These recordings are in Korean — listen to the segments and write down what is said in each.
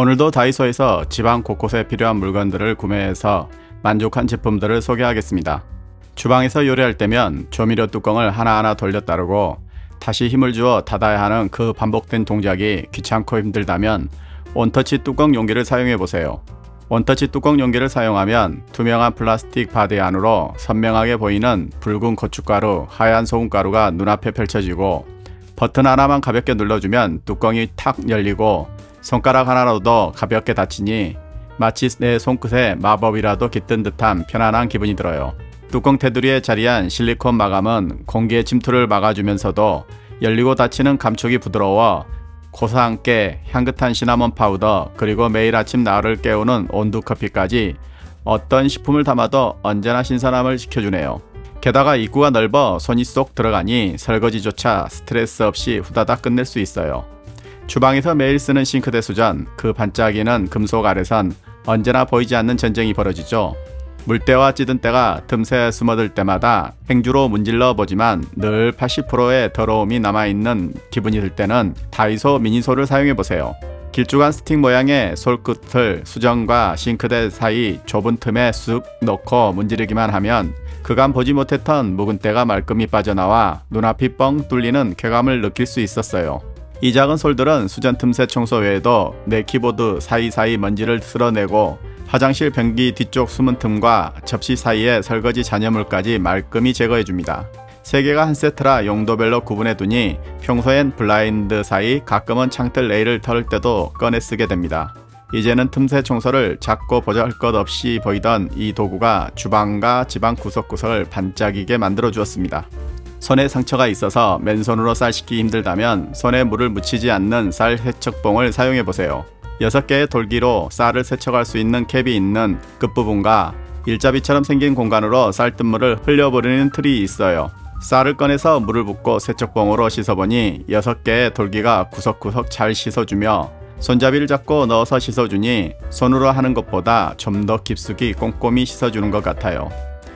오늘도 다이소에서 집안 곳곳에 필요한 물건들을 구매해서 만족한 제품들을 소개하겠습니다. 주방에서 요리할 때면 조미료 뚜껑을 하나하나 돌려 따르고 다시 힘을 주어 닫아야 하는 그 반복된 동작이 귀찮고 힘들다면 원터치 뚜껑 용기를 사용해 보세요. 원터치 뚜껑 용기를 사용하면 투명한 플라스틱 바디 안으로 선명하게 보이는 붉은 고춧가루, 하얀 소금가루가 눈앞에 펼쳐지고 버튼 하나만 가볍게 눌러주면 뚜껑이 탁 열리고 손가락 하나로도 가볍게 닫히니 마치 내 손끝에 마법이라도 깃든 듯한 편안한 기분이 들어요. 뚜껑 테두리에 자리한 실리콘 마감은 공기의 침투를 막아주면서도 열리고 닫히는 감촉이 부드러워 고소한 깨, 향긋한 시나몬 파우더, 그리고 매일 아침 나를 깨우는 온두 커피까지 어떤 식품을 담아도 언제나 신선함을 지켜주네요. 게다가 입구가 넓어 손이 쏙 들어가니 설거지조차 스트레스 없이 후다닥 끝낼 수 있어요. 주방에서 매일 쓰는 싱크대 수전, 그 반짝이는 금속 아래선 언제나 보이지 않는 전쟁이 벌어지죠. 물때와 찌든 때가 틈새 숨어들 때마다 행주로 문질러 보지만 늘 80%의 더러움이 남아있는 기분이 들 때는 다이소 미니솔을 사용해보세요. 길쭉한 스틱 모양의 솔끝을 수전과 싱크대 사이 좁은 틈에 쑥 넣고 문지르기만 하면 그간 보지 못했던 묵은 때가 말끔히 빠져나와 눈앞이 뻥 뚫리는 쾌감을 느낄 수 있었어요. 이 작은 솔들은 수전 틈새 청소 외에도 내 키보드 사이사이 먼지를 쓸어내고 화장실 변기 뒤쪽 숨은 틈과 접시 사이의 설거지 잔여물까지 말끔히 제거해줍니다. 3개가 한 세트라 용도별로 구분해두니 평소엔 블라인드 사이, 가끔은 창틀 레일을 털을 때도 꺼내 쓰게 됩니다. 이제는 틈새 청소를 작고 보잘것없이 보이던 이 도구가 주방과 집안 구석구석을 반짝이게 만들어 주었습니다. 손에 상처가 있어서 맨손으로 쌀 씻기 힘들다면 손에 물을 묻히지 않는 쌀 세척봉을 사용해보세요. 6개의 돌기로 쌀을 세척할 수 있는 캡이 있는 끝부분과 일자비처럼 생긴 공간으로 쌀뜨물을 흘려버리는 틀이 있어요. 쌀을 꺼내서 물을 붓고 세척봉으로 씻어보니 6개의 돌기가 구석구석 잘 씻어주며 손잡이를 잡고 넣어서 씻어주니 손으로 하는 것보다 좀 더 깊숙이 꼼꼼히 씻어주는 것 같아요.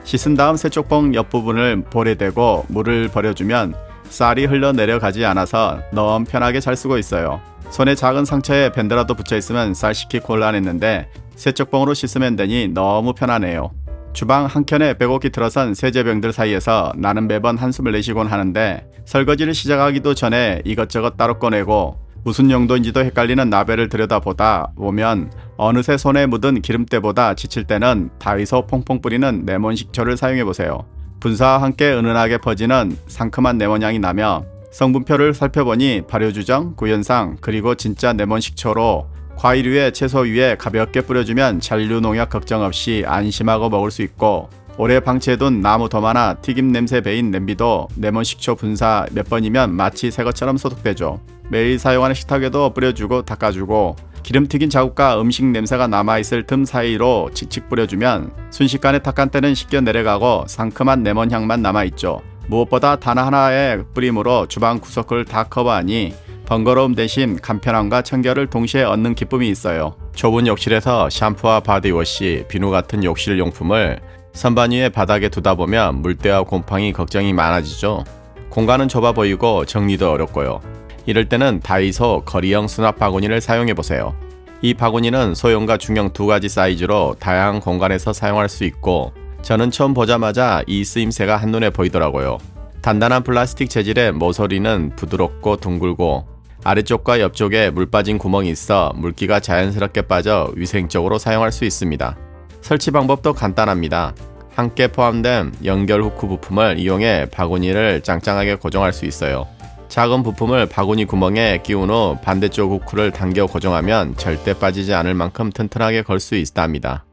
씻은 다음 세척봉 옆부분을 볼에 대고 물을 버려주면 쌀이 흘러내려가지 않아서 너무 편하게 잘 쓰고 있어요. 손에 작은 상처에 밴드라도 붙여있으면 쌀 씻기 곤란했는데 세척봉으로 씻으면 되니 너무 편하네요. 주방 한켠에 빼곡히 들어선 세제병들 사이에서 나는 매번 한숨을 내쉬곤 하는데 설거지를 시작하기도 전에 이것저것 따로 꺼내고 무슨 용도인지도 헷갈리는 나베를 들여다보다 보면 어느새 손에 묻은 기름때보다 지칠 때는 다이소 퐁퐁 뿌리는 레몬 식초를 사용해보세요. 분사와 함께 은은하게 퍼지는 상큼한 레몬 향이 나며 성분표를 살펴보니 발효주정, 구연상, 그리고 진짜 레몬 식초로 과일 위에 채소 위에 가볍게 뿌려주면 잔류 농약 걱정 없이 안심하고 먹을 수 있고 오래 방치해둔 나무 도마나 튀김 냄새 배인 냄비도 레몬 식초 분사 몇 번이면 마치 새 것처럼 소독되죠. 매일 사용하는 식탁에도 뿌려주고 닦아주고 기름 튀긴 자국과 음식 냄새가 남아있을 틈 사이로 칙칙 뿌려주면 순식간에 탁한 때는 씻겨 내려가고 상큼한 레몬 향만 남아있죠. 무엇보다 단 하나의 뿌림으로 주방 구석을 다 커버하니 번거로움 대신 간편함과 청결을 동시에 얻는 기쁨이 있어요. 좁은 욕실에서 샴푸와 바디워시, 비누 같은 욕실 용품을 선반 위에 바닥에 두다 보면 물때와 곰팡이 걱정이 많아지죠. 공간은 좁아 보이고 정리도 어렵고요. 이럴 때는 다이소 거리형 수납 바구니를 사용해보세요. 이 바구니는 소형과 중형 두 가지 사이즈로 다양한 공간에서 사용할 수 있고 저는 처음 보자마자 이 쓰임새가 한눈에 보이더라고요. 단단한 플라스틱 재질의 모서리는 부드럽고 둥글고 아래쪽과 옆쪽에 물 빠진 구멍이 있어 물기가 자연스럽게 빠져 위생적으로 사용할 수 있습니다. 설치 방법도 간단합니다. 함께 포함된 연결 후크 부품을 이용해 바구니를 짱짱하게 고정할 수 있어요. 작은 부품을 바구니 구멍에 끼운 후 반대쪽 후크를 당겨 고정하면 절대 빠지지 않을 만큼 튼튼하게 걸 수 있답니다.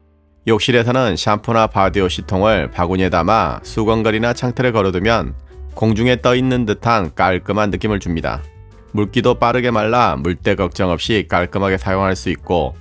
욕실에서는 샴푸나 바디워시통을 바구니에 담아 수건걸이나 창틀에 걸어두면 공중에 떠있는 듯한 깔끔한 느낌을 줍니다. 물기도 빠르게 말라 물때 걱정 없이 깔끔하게 사용할 수 있고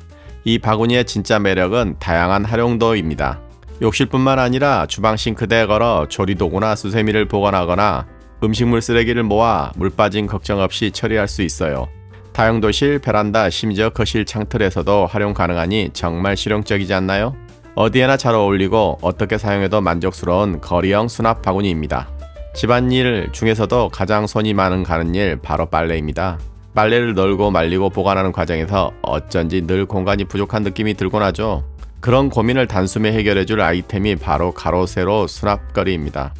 이 바구니의 진짜 매력은 다양한 활용도입니다. 욕실뿐만 아니라 주방 싱크대에 걸어 조리도구나 수세미를 보관하거나 음식물 쓰레기를 모아 물 빠짐 걱정 없이 처리할 수 있어요. 다용도실, 베란다, 심지어 거실 창틀에서도 활용 가능하니 정말 실용적이지 않나요? 어디에나 잘 어울리고 어떻게 사용해도 만족스러운 거리형 수납 바구니입니다. 집안일 중에서도 가장 손이 많은 가는 일 바로 빨래입니다. 빨래를 널고 말리고 보관하는 과정에서 어쩐지 늘 공간이 부족한 느낌이 들곤 하죠. 그런 고민을 단숨에 해결해줄 아이템이 바로 가로 세로 수납거리입니다.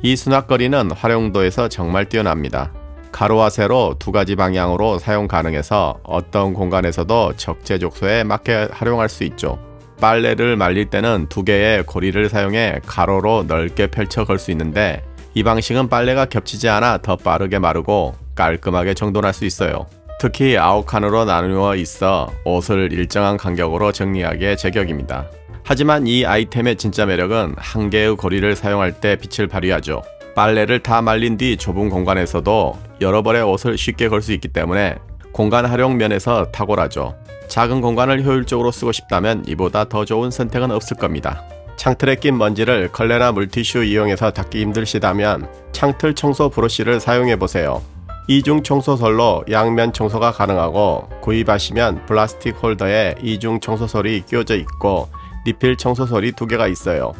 이 수납거리는 활용도에서 정말 뛰어납니다. 가로와 세로 두 가지 방향으로 사용 가능해서 어떤 공간에서도 적재적소에 맞게 활용할 수 있죠. 빨래를 말릴 때는 두 개의 고리를 사용해 가로로 넓게 펼쳐 걸 수 있는데 이 방식은 빨래가 겹치지 않아 더 빠르게 마르고 깔끔하게 정돈할 수 있어요. 특히 아홉 칸으로 나누어 있어 옷을 일정한 간격으로 정리하기에 제격입니다. 하지만 이 아이템의 진짜 매력은 한 개의 고리를 사용할 때 빛을 발휘하죠. 빨래를 다 말린 뒤 좁은 공간에서도 여러 벌의 옷을 쉽게 걸 수 있기 때문에 공간 활용 면에서 탁월하죠. 작은 공간을 효율적으로 쓰고 싶다면 이보다 더 좋은 선택은 없을 겁니다. 창틀에 낀 먼지를 걸레나 물티슈 이용해서 닦기 힘드시다면 창틀 청소 브러쉬를 사용해보세요. 이중 청소솔로 양면 청소가 가능하고 구입하시면 플라스틱 홀더에 이중 청소솔이 끼워져 있고 리필 청소솔이 2개가 있어요.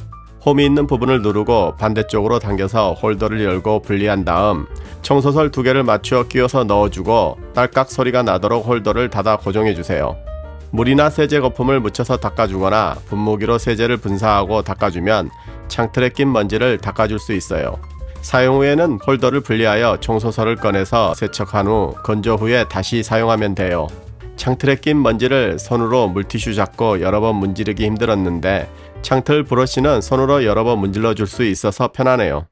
홈이 있는 부분을 누르고 반대쪽으로 당겨서 홀더를 열고 분리한 다음 청소솔 2개를 맞추어 끼워서 넣어주고 딸깍 소리가 나도록 홀더를 닫아 고정해주세요. 물이나 세제 거품을 묻혀서 닦아주거나 분무기로 세제를 분사하고 닦아주면 창틀에 낀 먼지를 닦아줄 수 있어요. 사용 후에는 홀더를 분리하여 청소솔을 꺼내서 세척한 후 건조 후에 다시 사용하면 돼요. 창틀에 낀 먼지를 손으로 물티슈 잡고 여러 번 문지르기 힘들었는데 창틀 브러쉬는 손으로 여러 번 문질러 줄 수 있어서 편하네요.